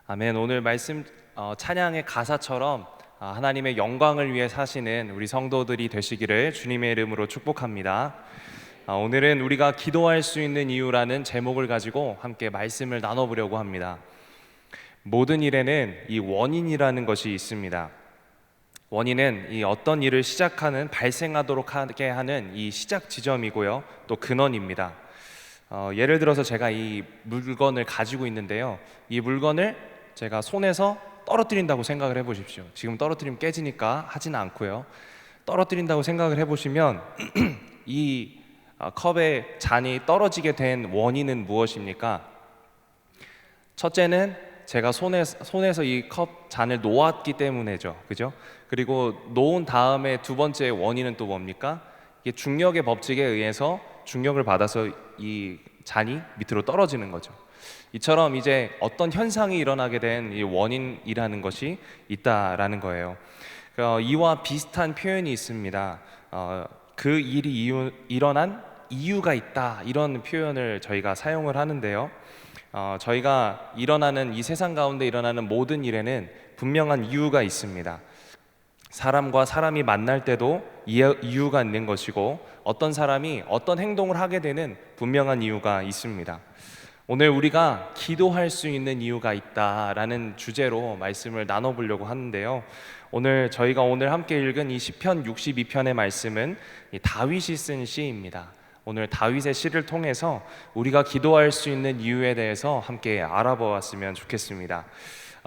아멘. 오늘 말씀 찬양의 가사처럼 하나님의 영광을 위해 사시는 우리 성도들이 되시기를 주님의 이름으로 축복합니다. 오늘은 우리가 기도할 수 있는 이유라는 제목을 가지고 함께 말씀을 나눠보려고 합니다. 모든 일에는 이 원인이라는 것이 있습니다. 원인은 이 어떤 일을 시작하는 발생하도록 하게 하는 이 시작 지점이고요, 또 근원입니다. 예를 들어서 제가 이 물건을 가지고 있는데요, 이 물건을 제가 손에서 떨어뜨린다고 생각을 해보십시오. 지금 떨어뜨리면 깨지니까 하지는 않고요. 떨어뜨린다고 생각을 해보시면 이 컵의 잔이 떨어지게 된 원인은 무엇입니까? 첫째는 제가 손에서 이 컵 잔을 놓았기 때문이죠. 그죠? 그리고 놓은 다음에 두 번째 원인은 또 뭡니까? 이게 중력의 법칙에 의해서 중력을 받아서 이 잔이 밑으로 떨어지는 거죠. 이처럼 이제 어떤 현상이 일어나게 된 이 원인이라는 것이 있다라는 거예요. 이와 비슷한 표현이 있습니다. 그 일이 일어난 이유가 있다, 이런 표현을 저희가 사용을 하는데요. 저희가 일어나는 이 세상 가운데 일어나는 모든 일에는 분명한 이유가 있습니다. 사람과 사람이 만날 때도 이유가 있는 것이고, 어떤 사람이 어떤 행동을 하게 되는 분명한 이유가 있습니다. 오늘 우리가 기도할 수 있는 이유가 있다라는 주제로 말씀을 나눠보려고 하는데요. 저희가 오늘 함께 읽은 이 시편 62편의 말씀은 이 다윗이 쓴 시입니다. 오늘 다윗의 시를 통해서 우리가 기도할 수 있는 이유에 대해서 함께 알아보았으면 좋겠습니다.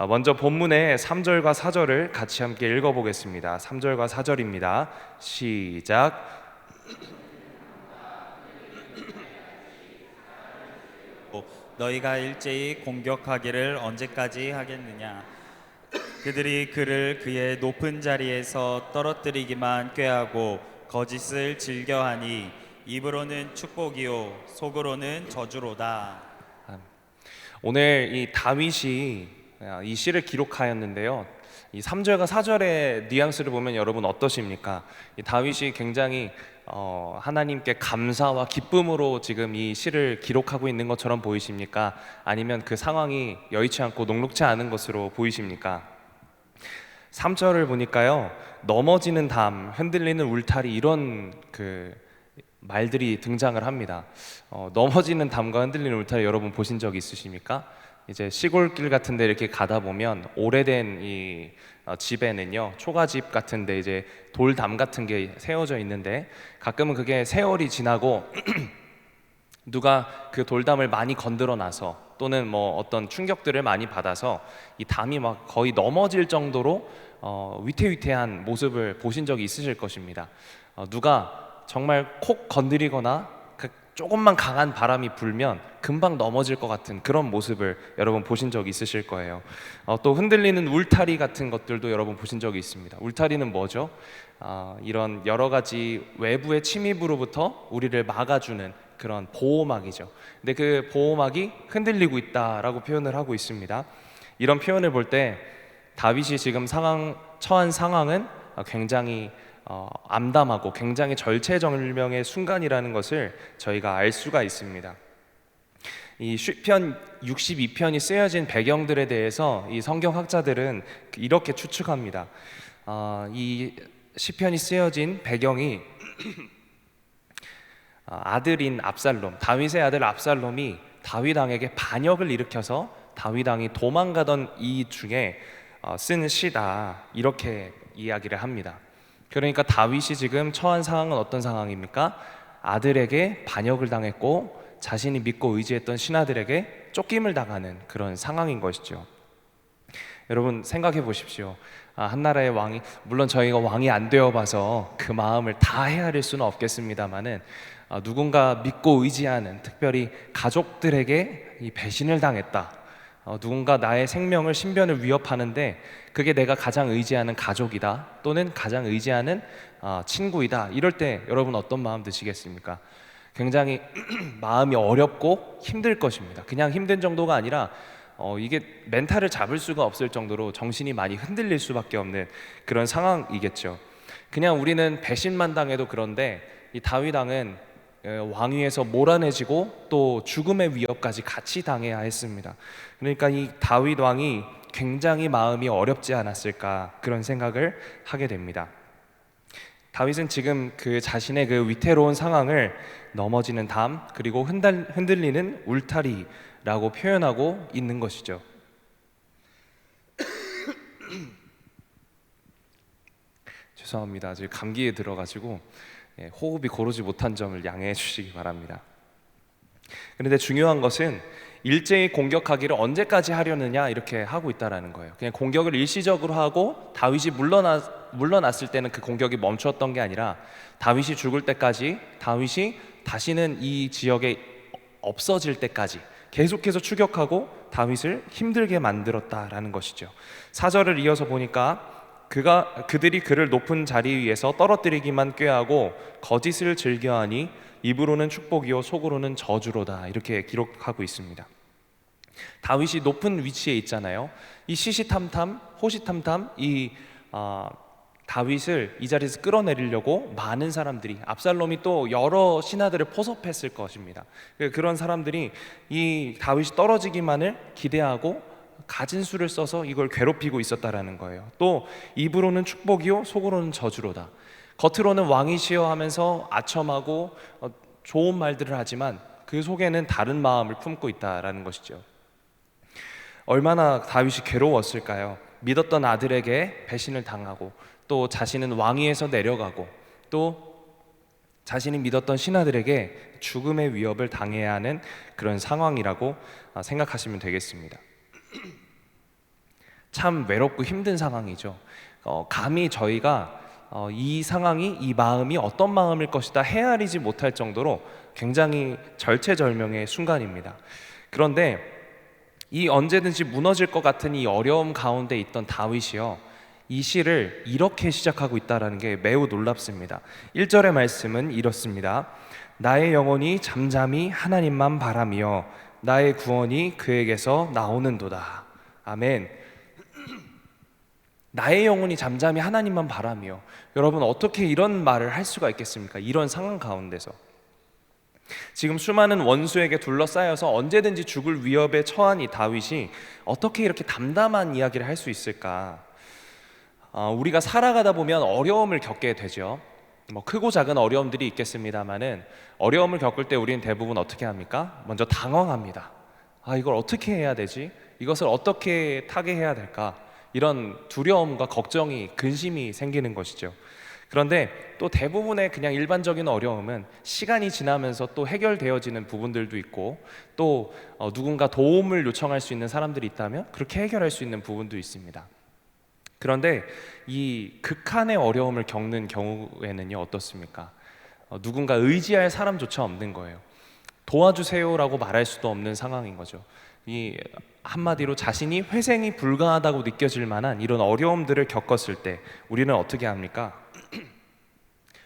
먼저 본문의 3절과 4절을 같이 함께 읽어보겠습니다. 3절과 4절입니다. 시작. 너희가 일제히 공격하기를 언제까지 하겠느냐? 그들이 그를 그의 높은 자리에서 떨어뜨리기만 꾀하고 거짓을 즐겨하니 입으로는 축복이요 속으로는 저주로다. 오늘 이 다윗이 이 시를 기록하였는데요, 이 3절과 4절의 뉘앙스를 보면 여러분 어떠십니까? 이 다윗이 굉장히 하나님께 감사와 기쁨으로 지금 이 시를 기록하고 있는 것처럼 보이십니까? 아니면 그 상황이 여의치 않고 녹록지 않은 것으로 보이십니까? 3절을 보니까요, 넘어지는 담, 흔들리는 울타리, 이런 그 말들이 등장을 합니다. 넘어지는 담과 흔들리는 울타리 여러분 보신 적 있으십니까? 이제 시골길 같은데 이렇게 가다 보면 오래된 이 집에는요, 초가집 같은데 이제 돌담 같은 게 세워져 있는데, 가끔은 그게 세월이 지나고 누가 그 돌담을 많이 건드려 놔서, 또는 뭐 어떤 충격들을 많이 받아서 이 담이 막 거의 넘어질 정도로 위태위태한 모습을 보신 적이 있으실 것입니다. 누가 정말 콕 건드리거나 조금만 강한 바람이 불면 금방 넘어질 것 같은 그런 모습을 여러분 보신 적이 있으실 거예요. 또 흔들리는 울타리 같은 것들도 여러분 보신 적이 있습니다. 울타리는 뭐죠? 이런 여러 가지 외부의 침입으로부터 우리를 막아주는 그런 보호막이죠. 근데 그 보호막이 흔들리고 있다라고 표현을 하고 있습니다. 이런 표현을 볼 때 다윗이 지금 처한 상황은 굉장히 암담하고 굉장히 절체절명의 순간이라는 것을 저희가 알 수가 있습니다. 이 시편 62편이 쓰여진 배경들에 대해서 이 성경학자들은 이렇게 추측합니다. 이 시편이 쓰여진 배경이 아들인 압살롬, 다윗의 아들 압살롬이 다윗 왕에게 반역을 일으켜서 다윗 왕이 도망가던 이 중에 쓴 시다, 이렇게 이야기를 합니다. 그러니까 다윗이 지금 처한 상황은 어떤 상황입니까? 아들에게 반역을 당했고 자신이 믿고 의지했던 신하들에게 쫓김을 당하는 그런 상황인 것이죠. 여러분 생각해 보십시오. 한 나라의 왕이, 물론 저희가 왕이 안 되어 봐서 그 마음을 다 헤아릴 수는 없겠습니다만은, 누군가 믿고 의지하는, 특별히 가족들에게 이 배신을 당했다, 누군가 나의 생명을, 신변을 위협하는데 그게 내가 가장 의지하는 가족이다, 또는 가장 의지하는 친구이다, 이럴 때 여러분 어떤 마음 드시겠습니까? 굉장히 마음이 어렵고 힘들 것입니다. 그냥 힘든 정도가 아니라 이게 멘탈을 잡을 수가 없을 정도로 정신이 많이 흔들릴 수밖에 없는 그런 상황이겠죠. 그냥 우리는 배신만 당해도 그런데 이 다윗 왕은 왕위에서 몰아내지고 또 죽음의 위협까지 같이 당해야 했습니다. 그러니까 이 다윗 왕이 굉장히 마음이 어렵지 않았을까 그런 생각을 하게 됩니다. 다윗은 지금 그 자신의 그 위태로운 상황을 넘어지는 담 그리고 흔들리는 울타리라고 표현하고 있는 것이죠. 죄송합니다. 지금 감기에 들어가지고 호흡이 고르지 못한 점을 양해해 주시기 바랍니다. 그런데 중요한 것은 일제히 공격하기를 언제까지 하려느냐 이렇게 하고 있다라는 거예요. 그냥 공격을 일시적으로 하고 다윗이 물러났을 때는 그 공격이 멈추었던 게 아니라 다윗이 죽을 때까지, 다윗이 다시는 이 지역에 없어질 때까지 계속해서 추격하고 다윗을 힘들게 만들었다라는 것이죠. 4절을 이어서 보니까 그들이 그를 높은 자리 위에서 떨어뜨리기만 꾀하고 거짓을 즐겨하니 입으로는 축복이요 속으로는 저주로다 이렇게 기록하고 있습니다. 다윗이 높은 위치에 있잖아요. 이 시시탐탐 호시탐탐 다윗을 이 자리에서 끌어내리려고 많은 사람들이, 압살롬이 또 여러 신하들을 포섭했을 것입니다. 그런 사람들이 이 다윗이 떨어지기만을 기대하고 가진 수를 써서 이걸 괴롭히고 있었다라는 거예요. 또 입으로는 축복이요 속으로는 저주로다. 겉으로는 왕이시여 하면서 아첨하고 좋은 말들을 하지만 그 속에는 다른 마음을 품고 있다라는 것이죠. 얼마나 다윗이 괴로웠을까요? 믿었던 아들에게 배신을 당하고 또 자신은 왕위에서 내려가고 또 자신이 믿었던 신하들에게 죽음의 위협을 당해야 하는 그런 상황이라고 생각하시면 되겠습니다. 참 외롭고 힘든 상황이죠. 감히 저희가 이 상황이, 이 마음이 어떤 마음일 것이다 헤아리지 못할 정도로 굉장히 절체절명의 순간입니다. 그런데 이 언제든지 무너질 것 같은 이 어려움 가운데 있던 다윗이요, 이 시를 이렇게 시작하고 있다는 게 매우 놀랍습니다. 1절의 말씀은 이렇습니다. 나의 영혼이 잠잠히 하나님만 바라며 나의 구원이 그에게서 나오는도다. 아멘. 나의 영혼이 잠잠히 하나님만 바라며, 여러분 어떻게 이런 말을 할 수가 있겠습니까? 이런 상황 가운데서 지금 수많은 원수에게 둘러싸여서 언제든지 죽을 위협에 처한 이 다윗이 어떻게 이렇게 담담한 이야기를 할 수 있을까? 우리가 살아가다 보면 어려움을 겪게 되죠. 크고 작은 어려움들이 있겠습니다만은 어려움을 겪을 때 우리는 대부분 어떻게 합니까? 먼저 당황합니다. 이걸 어떻게 해야 되지? 이것을 어떻게 타개해야 될까? 이런 두려움과 걱정이, 근심이 생기는 것이죠. 그런데 또 대부분의 그냥 일반적인 어려움은 시간이 지나면서 또 해결되어지는 부분들도 있고, 또 누군가 도움을 요청할 수 있는 사람들이 있다면 그렇게 해결할 수 있는 부분도 있습니다. 그런데 이 극한의 어려움을 겪는 경우에는요 어떻습니까? 누군가 의지할 사람조차 없는 거예요. 도와주세요라고 말할 수도 없는 상황인 거죠. 이 한마디로 자신이 회생이 불가하다고 느껴질 만한 이런 어려움들을 겪었을 때 우리는 어떻게 합니까?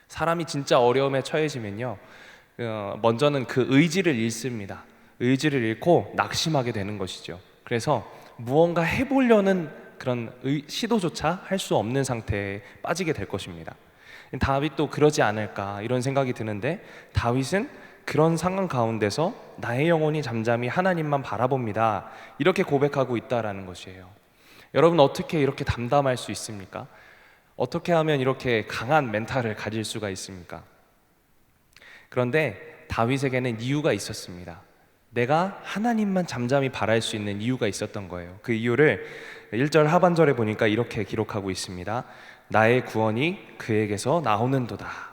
사람이 진짜 어려움에 처해지면요, 먼저는 그 의지를 잃습니다. 의지를 잃고 낙심하게 되는 것이죠. 그래서 무언가 해보려는 그런 시도조차 할 수 없는 상태에 빠지게 될 것입니다. 다윗도 그러지 않을까 이런 생각이 드는데, 다윗은 그런 상황 가운데서 나의 영혼이 잠잠히 하나님만 바라봅니다 이렇게 고백하고 있다라는 것이에요. 여러분 어떻게 이렇게 담담할 수 있습니까? 어떻게 하면 이렇게 강한 멘탈을 가질 수가 있습니까? 그런데 다윗에게는 이유가 있었습니다. 내가 하나님만 잠잠히 바랄 수 있는 이유가 있었던 거예요. 그 이유를 1절 하반절에 보니까 이렇게 기록하고 있습니다. 나의 구원이 그에게서 나오는도다.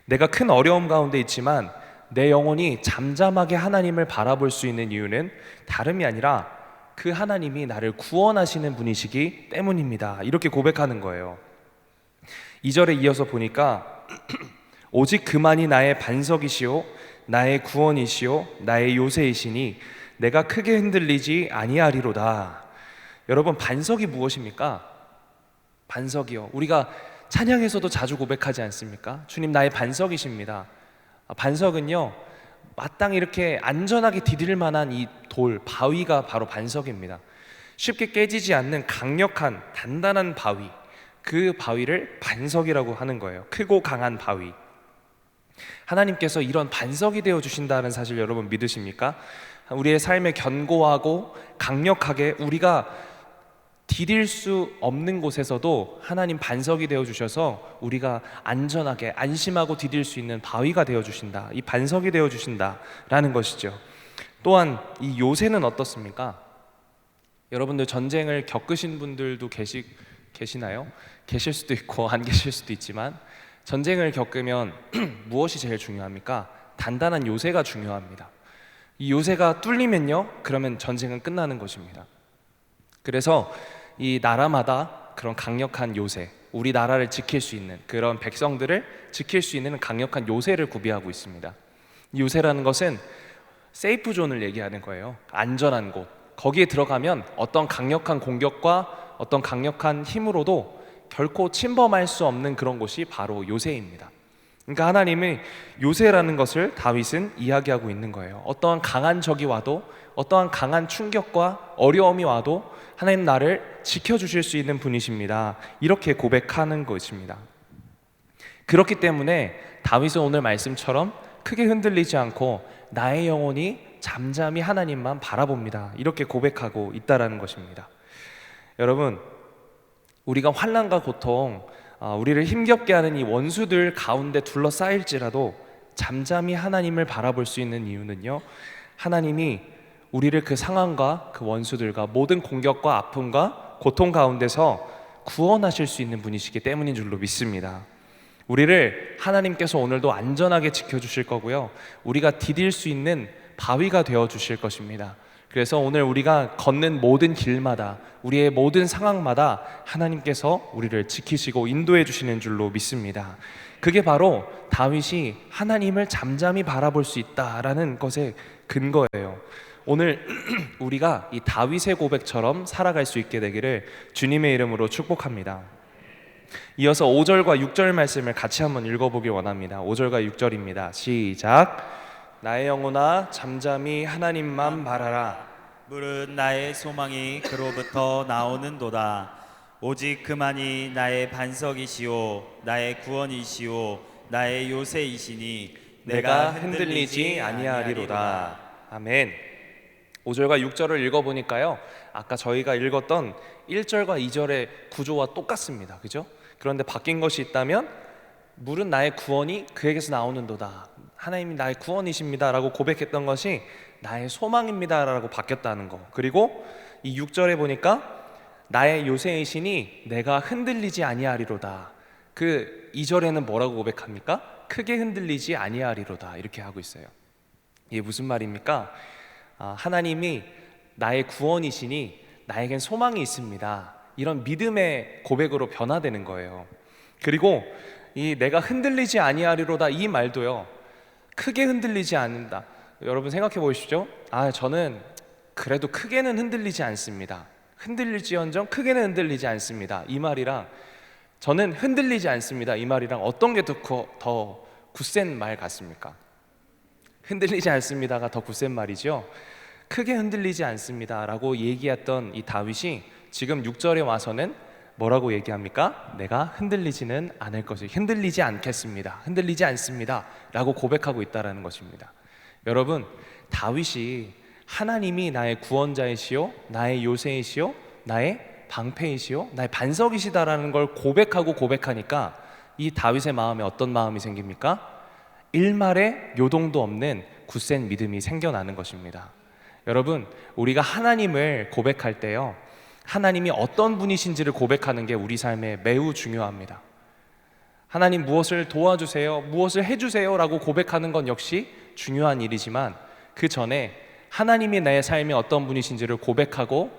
내가 큰 어려움 가운데 있지만 내 영혼이 잠잠하게 하나님을 바라볼 수 있는 이유는 다름이 아니라 그 하나님이 나를 구원하시는 분이시기 때문입니다. 이렇게 고백하는 거예요. 2절에 이어서 보니까 오직 그만이 나의 반석이시오 나의 구원이시오 나의 요새이시니 내가 크게 흔들리지 아니하리로다. 여러분 반석이 무엇입니까? 반석이요, 우리가 찬양에서도 자주 고백하지 않습니까? 주님 나의 반석이십니다. 반석은요, 마땅히 이렇게 안전하게 디딜 만한 이 돌, 바위가 바로 반석입니다. 쉽게 깨지지 않는 강력한 단단한 바위, 그 바위를 반석이라고 하는 거예요. 크고 강한 바위. 하나님께서 이런 반석이 되어 주신다는 사실 여러분 믿으십니까? 우리의 삶에 견고하고 강력하게 우리가 디딜 수 없는 곳에서도 하나님 반석이 되어 주셔서 우리가 안전하게 안심하고 디딜 수 있는 바위가 되어 주신다. 이 반석이 되어 주신다라는 것이죠. 또한 이 요새는 어떻습니까? 여러분들 전쟁을 겪으신 분들도 계시나요? 계실 수도 있고 안 계실 수도 있지만 전쟁을 겪으면 무엇이 제일 중요합니까? 단단한 요새가 중요합니다. 이 요새가 뚫리면요, 그러면 전쟁은 끝나는 것입니다. 그래서 이 나라마다 그런 강력한 요새, 우리 나라를 지킬 수 있는 그런 백성들을 지킬 수 있는 강력한 요새를 구비하고 있습니다. 이 요새라는 것은 세이프 존을 얘기하는 거예요. 안전한 곳. 거기에 들어가면 어떤 강력한 공격과 어떤 강력한 힘으로도 결코 침범할 수 없는 그런 곳이 바로 요새입니다. 그러니까 하나님의 요새라는 것을 다윗은 이야기하고 있는 거예요. 어떠한 강한 적이 와도, 어떠한 강한 충격과 어려움이 와도 하나님 나를 지켜주실 수 있는 분이십니다. 이렇게 고백하는 것입니다. 그렇기 때문에 다윗은 오늘 말씀처럼 크게 흔들리지 않고 나의 영혼이 잠잠히 하나님만 바라봅니다. 이렇게 고백하고 있다라는 것입니다. 여러분, 우리가 환난과 고통, 우리를 힘겹게 하는 이 원수들 가운데 둘러싸일지라도 잠잠히 하나님을 바라볼 수 있는 이유는요, 하나님이 우리를 그 상황과 그 원수들과 모든 공격과 아픔과 고통 가운데서 구원하실 수 있는 분이시기 때문인 줄로 믿습니다. 우리를 하나님께서 오늘도 안전하게 지켜주실 거고요, 우리가 디딜 수 있는 바위가 되어주실 것입니다. 그래서 오늘 우리가 걷는 모든 길마다, 우리의 모든 상황마다 하나님께서 우리를 지키시고 인도해 주시는 줄로 믿습니다. 그게 바로 다윗이 하나님을 잠잠히 바라볼 수 있다라는 것의 근거예요. 오늘 우리가 이 다윗의 고백처럼 살아갈 수 있게 되기를 주님의 이름으로 축복합니다. 이어서 5절과 6절 말씀을 같이 한번 읽어보길 원합니다. 5절과 6절입니다. 시작. 나의 영혼아 잠잠히 하나님만 바라라. 무릇 나의 소망이 그로부터 나오는도다. 오직 그만이 나의 반석이시오 나의 구원이시오 나의 요새이시니 내가 흔들리지 아니하리로다. 아멘. 5절과 6절을 읽어보니까요, 아까 저희가 읽었던 1절과 2절의 구조와 똑같습니다. 그죠? 그런데 바뀐 것이 있다면 무릇 나의 구원이 그에게서 나오는도다. 하나님이 나의 구원이십니다 라고 고백했던 것이 나의 소망입니다 라고 바뀌었다는 거. 그리고 이 6절에 보니까 나의 요새이시니 내가 흔들리지 아니하리로다. 그 2절에는 뭐라고 고백합니까? 크게 흔들리지 아니하리로다. 이렇게 하고 있어요. 이게 무슨 말입니까? 하나님이 나의 구원이시니 나에겐 소망이 있습니다. 이런 믿음의 고백으로 변화되는 거예요. 그리고 이 내가 흔들리지 아니하리로다 이 말도요, 크게 흔들리지 않는다. 여러분 생각해 보십시오. 저는 그래도 크게는 흔들리지 않습니다. 흔들릴지언정 크게는 흔들리지 않습니다. 이 말이랑 저는 흔들리지 않습니다. 이 말이랑 어떤 게 더 굳센 말 같습니까? 흔들리지 않습니다가 더 굳센 말이죠. 크게 흔들리지 않습니다라고 얘기했던 이 다윗이 지금 6절에 와서는 뭐라고 얘기합니까? 내가 흔들리지는 않을 것이, 흔들리지 않겠습니다. 흔들리지 않습니다 라고 고백하고 있다는 것입니다. 여러분, 다윗이 하나님이 나의 구원자이시오, 나의 요새이시오, 나의 방패이시오, 나의 반석이시다라는 걸 고백하니까 이 다윗의 마음에 어떤 마음이 생깁니까? 일말의 요동도 없는 굳센 믿음이 생겨나는 것입니다. 여러분, 우리가 하나님을 고백할 때요, 하나님이 어떤 분이신지를 고백하는 게 우리 삶에 매우 중요합니다. 하나님 무엇을 도와주세요, 무엇을 해주세요 라고 고백하는 건 역시 중요한 일이지만 그 전에 하나님이 내 삶에 어떤 분이신지를 고백하고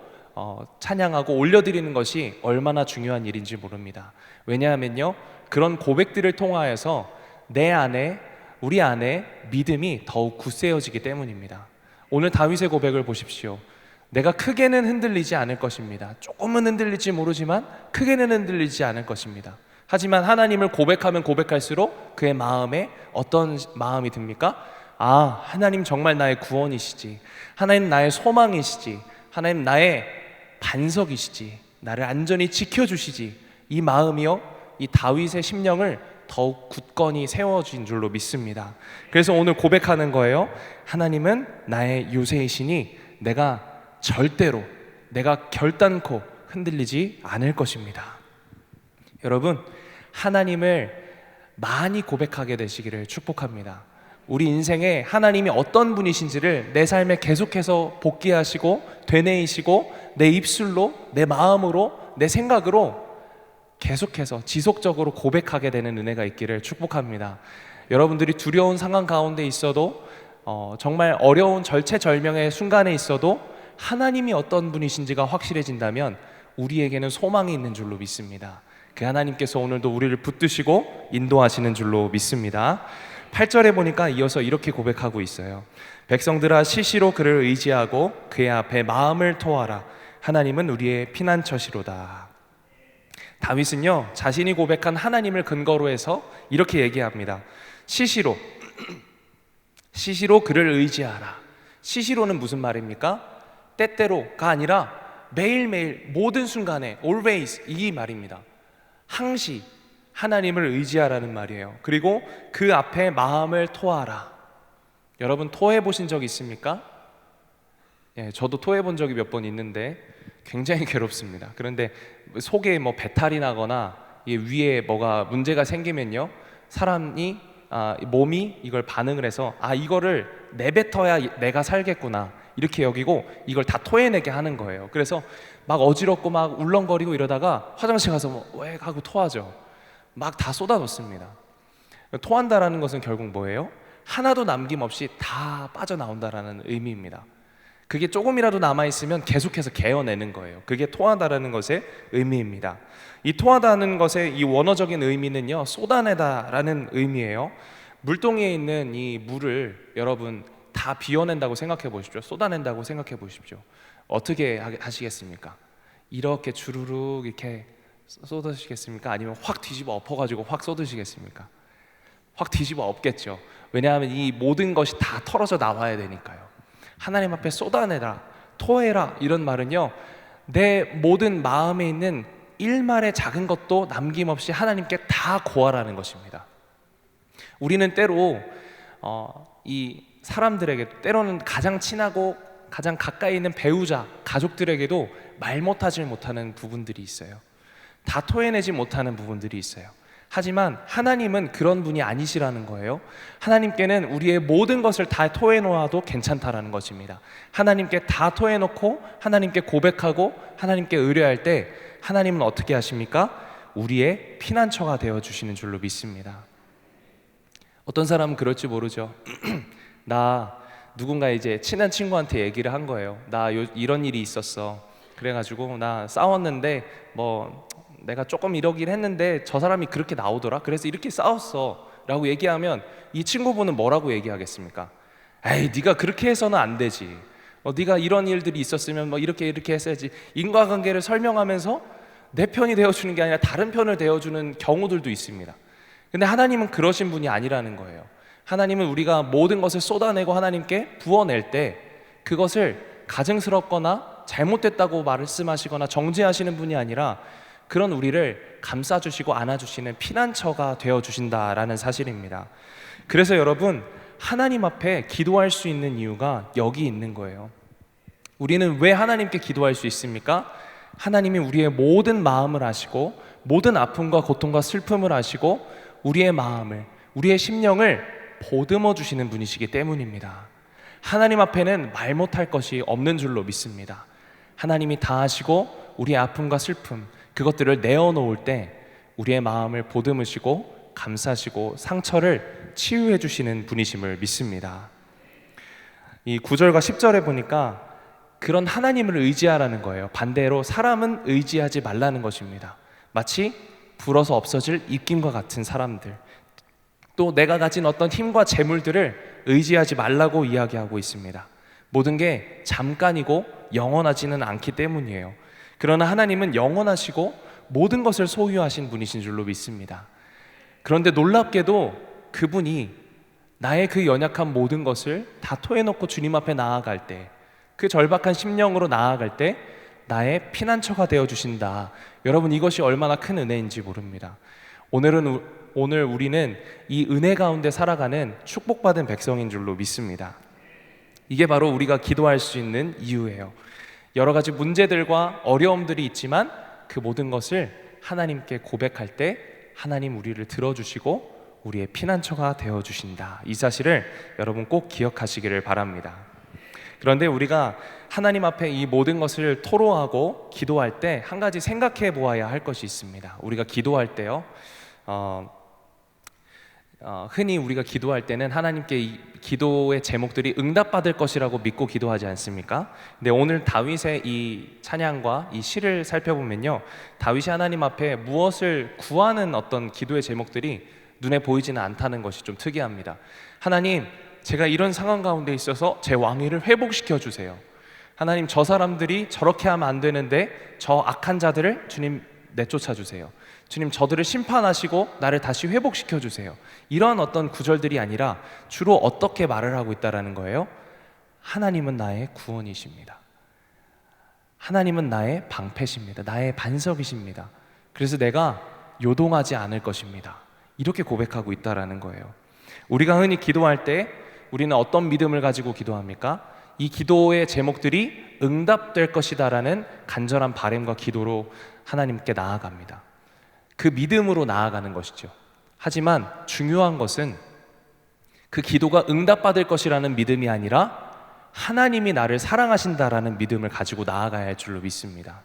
찬양하고 올려드리는 것이 얼마나 중요한 일인지 모릅니다. 왜냐하면요, 그런 고백들을 통하여서 내 안에, 우리 안에 믿음이 더욱 굳세어지기 때문입니다. 오늘 다윗의 고백을 보십시오. 내가 크게는 흔들리지 않을 것입니다. 조금은 흔들릴지 모르지만 크게는 흔들리지 않을 것입니다. 하지만 하나님을 고백하면 고백할수록 그의 마음에 어떤 마음이 듭니까? 하나님 정말 나의 구원이시지, 하나님 나의 소망이시지, 하나님 나의 반석이시지, 나를 안전히 지켜주시지. 이 마음이요, 이 다윗의 심령을 더욱 굳건히 세워진 줄로 믿습니다. 그래서 오늘 고백하는 거예요. 하나님은 나의 요새이시니 내가 결단코 흔들리지 않을 것입니다. 여러분, 하나님을 많이 고백하게 되시기를 축복합니다. 우리 인생에 하나님이 어떤 분이신지를 내 삶에 계속해서 복기하시고 되뇌이시고 내 입술로, 내 마음으로, 내 생각으로 계속해서 지속적으로 고백하게 되는 은혜가 있기를 축복합니다. 여러분들이 두려운 상황 가운데 있어도 정말 어려운 절체절명의 순간에 있어도 하나님이 어떤 분이신지가 확실해진다면 우리에게는 소망이 있는 줄로 믿습니다. 그 하나님께서 오늘도 우리를 붙드시고 인도하시는 줄로 믿습니다. 8절에 보니까 이어서 이렇게 고백하고 있어요. 백성들아 시시로 그를 의지하고 그의 앞에 마음을 토하라. 하나님은 우리의 피난처시로다. 다윗은요, 자신이 고백한 하나님을 근거로 해서 이렇게 얘기합니다. 시시로 그를 의지하라. 시시로는 무슨 말입니까? 때때로가 아니라 매일매일 모든 순간에 always 이 말입니다. 항시 하나님을 의지하라는 말이에요. 그리고 그 앞에 마음을 토하라. 여러분 토해 보신 적 있습니까? 예, 저도 토해 본 적이 몇 번 있는데 굉장히 괴롭습니다. 그런데 속에 뭐 배탈이 나거나 위에 뭐가 문제가 생기면요, 사람이 몸이 이걸 반응을 해서 이거를 내뱉어야 내가 살겠구나 이렇게 여기고 이걸 다 토해내게 하는 거예요. 그래서 막 어지럽고 막 울렁거리고 이러다가 화장실 가서 뭐 왜 하고 토하죠. 막 다 쏟아놓습니다. 토한다라는 것은 결국 뭐예요? 하나도 남김없이 다 빠져나온다라는 의미입니다. 그게 조금이라도 남아있으면 계속해서 개어내는 거예요. 그게 토하다라는 것의 의미입니다. 이 토하다는 것의 이 원어적인 의미는요, 쏟아내다라는 의미예요. 물동이에 있는 이 물을 여러분 다 비워낸다고 생각해 보십시오. 쏟아낸다고 생각해 보십시오. 어떻게 하시겠습니까? 이렇게 주르륵 이렇게 쏟으시겠습니까? 아니면 확 뒤집어 엎어가지고 확 쏟으시겠습니까? 확 뒤집어 엎겠죠. 왜냐하면 이 모든 것이 다 털어져 나와야 되니까요. 하나님 앞에 쏟아내라, 토해라 이런 말은요, 내 모든 마음에 있는 일말의 작은 것도 남김없이 하나님께 다 고하라는 것입니다. 우리는 때로 이 사람들에게, 때로는 가장 친하고 가장 가까이 있는 배우자, 가족들에게도 말 못하지 못하는 부분들이 있어요. 다 토해내지 못하는 부분들이 있어요. 하지만 하나님은 그런 분이 아니시라는 거예요. 하나님께는 우리의 모든 것을 다 토해놓아도 괜찮다라는 것입니다. 하나님께 다 토해놓고 하나님께 고백하고 하나님께 의뢰할 때 하나님은 어떻게 하십니까? 우리의 피난처가 되어주시는 줄로 믿습니다. 어떤 사람은 그럴지 모르죠. 나 누군가 이제 친한 친구한테 얘기를 한 거예요. 나 이런 일이 있었어. 그래가지고 나 싸웠는데 뭐 내가 조금 이러긴 했는데 저 사람이 그렇게 나오더라. 그래서 이렇게 싸웠어 라고 얘기하면 이 친구분은 뭐라고 얘기하겠습니까? 에이, 네가 그렇게 해서는 안 되지. 네가 이런 일들이 있었으면 뭐 이렇게 했어야지. 인과관계를 설명하면서 내 편이 되어주는 게 아니라 다른 편을 되어주는 경우들도 있습니다. 근데 하나님은 그러신 분이 아니라는 거예요. 하나님은 우리가 모든 것을 쏟아내고 하나님께 부어낼 때 그것을 가증스럽거나 잘못됐다고 말씀하시거나 정죄하시는 분이 아니라 그런 우리를 감싸주시고 안아주시는 피난처가 되어주신다라는 사실입니다. 그래서 여러분, 하나님 앞에 기도할 수 있는 이유가 여기 있는 거예요. 우리는 왜 하나님께 기도할 수 있습니까? 하나님이 우리의 모든 마음을 아시고 모든 아픔과 고통과 슬픔을 아시고 우리의 마음을, 우리의 심령을 보듬어 주시는 분이시기 때문입니다. 하나님 앞에는 말 못할 것이 없는 줄로 믿습니다. 하나님이 다 아시고 우리의 아픔과 슬픔, 그것들을 내어놓을 때 우리의 마음을 보듬으시고 감싸시고 상처를 치유해 주시는 분이심을 믿습니다. 이 9절과 10절에 보니까 그런 하나님을 의지하라는 거예요. 반대로 사람은 의지하지 말라는 것입니다. 마치 불어서 없어질 입김과 같은 사람들, 또 내가 가진 어떤 힘과 재물들을 의지하지 말라고 이야기하고 있습니다. 모든 게 잠깐이고 영원하지는 않기 때문이에요. 그러나 하나님은 영원하시고 모든 것을 소유하신 분이신 줄로 믿습니다. 그런데 놀랍게도 그분이 나의 그 연약한 모든 것을 다 토해놓고 주님 앞에 나아갈 때, 그 절박한 심령으로 나아갈 때 나의 피난처가 되어주신다. 여러분, 이것이 얼마나 큰 은혜인지 모릅니다. 오늘은 오늘 우리는 이 은혜 가운데 살아가는 축복받은 백성인 줄로 믿습니다. 이게 바로 우리가 기도할 수 있는 이유예요. 여러 가지 문제들과 어려움들이 있지만 그 모든 것을 하나님께 고백할 때 하나님 우리를 들어주시고 우리의 피난처가 되어주신다. 이 사실을 여러분 꼭 기억하시기를 바랍니다. 그런데 우리가 하나님 앞에 이 모든 것을 토로하고 기도할 때 한 가지 생각해 보아야 할 것이 있습니다. 우리가 기도할 때요, 흔히 우리가 기도할 때는 하나님께 이 기도의 제목들이 응답받을 것이라고 믿고 기도하지 않습니까? 근데 오늘 다윗의 이 찬양과 이 시를 살펴보면요, 다윗이 하나님 앞에 무엇을 구하는 어떤 기도의 제목들이 눈에 보이지는 않다는 것이 좀 특이합니다. 하나님, 제가 이런 상황 가운데 있어서 제 왕위를 회복시켜 주세요. 하나님, 저 사람들이 저렇게 하면 안 되는데 저 악한 자들을 주님 내쫓아 주세요. 주님, 저들을 심판하시고 나를 다시 회복시켜 주세요. 이런 어떤 구절들이 아니라 주로 어떻게 말을 하고 있다라는 거예요. 하나님은 나의 구원이십니다. 하나님은 나의 방패십니다. 나의 반석이십니다. 그래서 내가 요동하지 않을 것입니다. 이렇게 고백하고 있다라는 거예요. 우리가 흔히 기도할 때 우리는 어떤 믿음을 가지고 기도합니까? 이 기도의 제목들이 응답될 것이다라는 간절한 바람과 기도로 하나님께 나아갑니다. 그 믿음으로 나아가는 것이죠. 하지만 중요한 것은 그 기도가 응답받을 것이라는 믿음이 아니라 하나님이 나를 사랑하신다라는 믿음을 가지고 나아가야 할 줄로 믿습니다.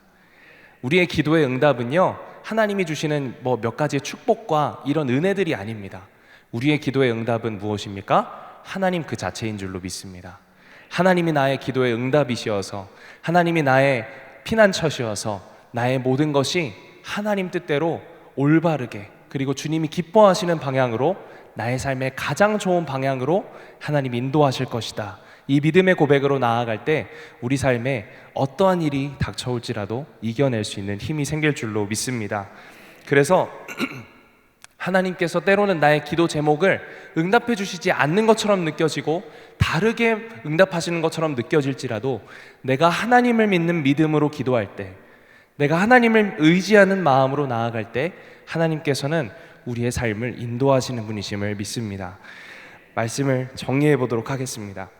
우리의 기도의 응답은요, 하나님이 주시는 몇 가지의 축복과 이런 은혜들이 아닙니다. 우리의 기도의 응답은 무엇입니까? 하나님 그 자체인 줄로 믿습니다. 하나님이 나의 기도의 응답이시어서, 하나님이 나의 피난처시어서 나의 모든 것이 하나님 뜻대로 올바르게, 그리고 주님이 기뻐하시는 방향으로, 나의 삶의 가장 좋은 방향으로 하나님 인도하실 것이다. 이 믿음의 고백으로 나아갈 때 우리 삶에 어떠한 일이 닥쳐올지라도 이겨낼 수 있는 힘이 생길 줄로 믿습니다. 그래서 하나님께서 때로는 나의 기도 제목을 응답해 주시지 않는 것처럼 느껴지고 다르게 응답하시는 것처럼 느껴질지라도 내가 하나님을 믿는 믿음으로 기도할 때, 내가 하나님을 의지하는 마음으로 나아갈 때 하나님께서는 우리의 삶을 인도하시는 분이심을 믿습니다. 말씀을 정리해 보도록 하겠습니다.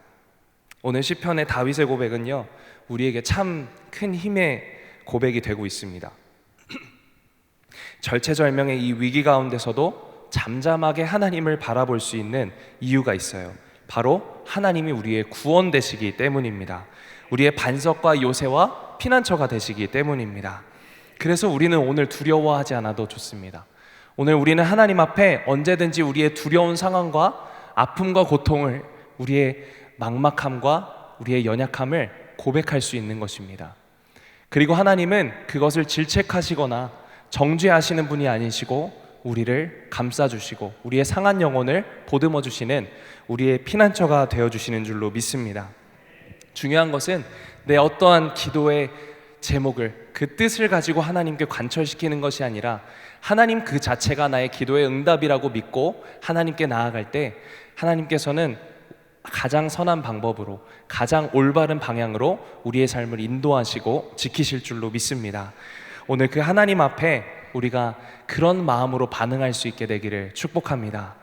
오늘 시편의 다윗의 고백은요, 우리에게 참 큰 힘의 고백이 되고 있습니다. 절체절명의 이 위기 가운데서도 잠잠하게 하나님을 바라볼 수 있는 이유가 있어요. 바로 하나님이 우리의 구원 되시기 때문입니다. 우리의 반석과 요새와 피난처가 되시기 때문입니다. 그래서 우리는 오늘 두려워하지 않아도 좋습니다. 오늘 우리는 하나님 앞에 언제든지 우리의 두려운 상황과 아픔과 고통을, 우리의 막막함과 우리의 연약함을 고백할 수 있는 것입니다. 그리고 하나님은 그것을 질책하시거나 정죄하시는 분이 아니시고 우리를 감싸주시고 우리의 상한 영혼을 보듬어 주시는 우리의 피난처가 되어주시는 줄로 믿습니다. 중요한 것은 내 어떠한 기도의 제목을, 그 뜻을 가지고 하나님께 관철시키는 것이 아니라 하나님 그 자체가 나의 기도의 응답이라고 믿고 하나님께 나아갈 때 하나님께서는 가장 선한 방법으로, 가장 올바른 방향으로 우리의 삶을 인도하시고 지키실 줄로 믿습니다. 오늘 그 하나님 앞에 우리가 그런 마음으로 반응할 수 있게 되기를 축복합니다.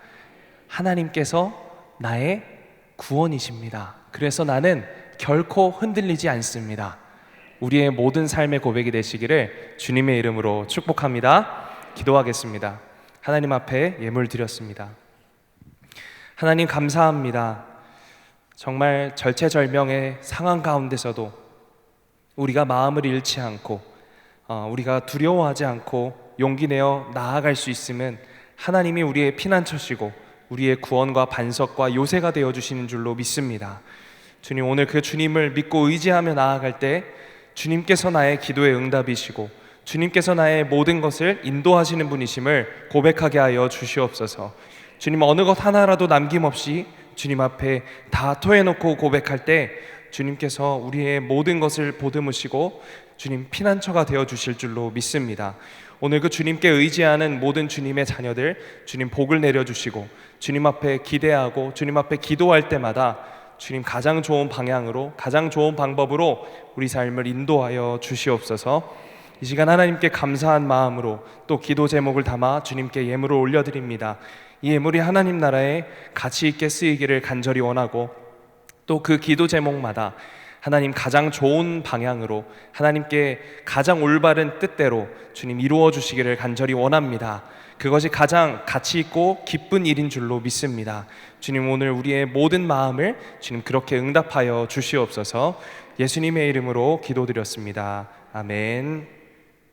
하나님께서 나의 구원이십니다. 그래서 나는 결코 흔들리지 않습니다. 우리의 모든 삶의 고백이 되시기를 주님의 이름으로 축복합니다. 기도하겠습니다. 하나님 앞에 예물 드렸습니다. 하나님 감사합니다. 정말 절체절명의 상황 가운데서도 우리가 마음을 잃지 않고 우리가 두려워하지 않고 용기 내어 나아갈 수 있음은 하나님이 우리의 피난처시고 우리의 구원과 반석과 요새가 되어주시는 줄로 믿습니다. 주님, 오늘 그 주님을 믿고 의지하며 나아갈 때 주님께서 나의 기도의 응답이시고 주님께서 나의 모든 것을 인도하시는 분이심을 고백하게 하여 주시옵소서. 주님, 어느 것 하나라도 남김없이 주님 앞에 다 토해놓고 고백할 때 주님께서 우리의 모든 것을 보듬으시고 주님 피난처가 되어주실 줄로 믿습니다. 오늘 그 주님께 의지하는 모든 주님의 자녀들 주님 복을 내려주시고 주님 앞에 기대하고 주님 앞에 기도할 때마다 주님 가장 좋은 방향으로, 가장 좋은 방법으로 우리 삶을 인도하여 주시옵소서. 이 시간 하나님께 감사한 마음으로 또 기도 제목을 담아 주님께 예물을 올려드립니다. 이 예물이 하나님 나라에 가치 있게 쓰이기를 간절히 원하고 또 그 기도 제목마다 하나님 가장 좋은 방향으로 하나님께 가장 올바른 뜻대로 주님 이루어 주시기를 간절히 원합니다. 그것이 가장 가치 있고 기쁜 일인 줄로 믿습니다. 주님, 오늘 우리의 모든 마음을 주님 그렇게 응답하여 주시옵소서. 예수님의 이름으로 기도드렸습니다. 아멘.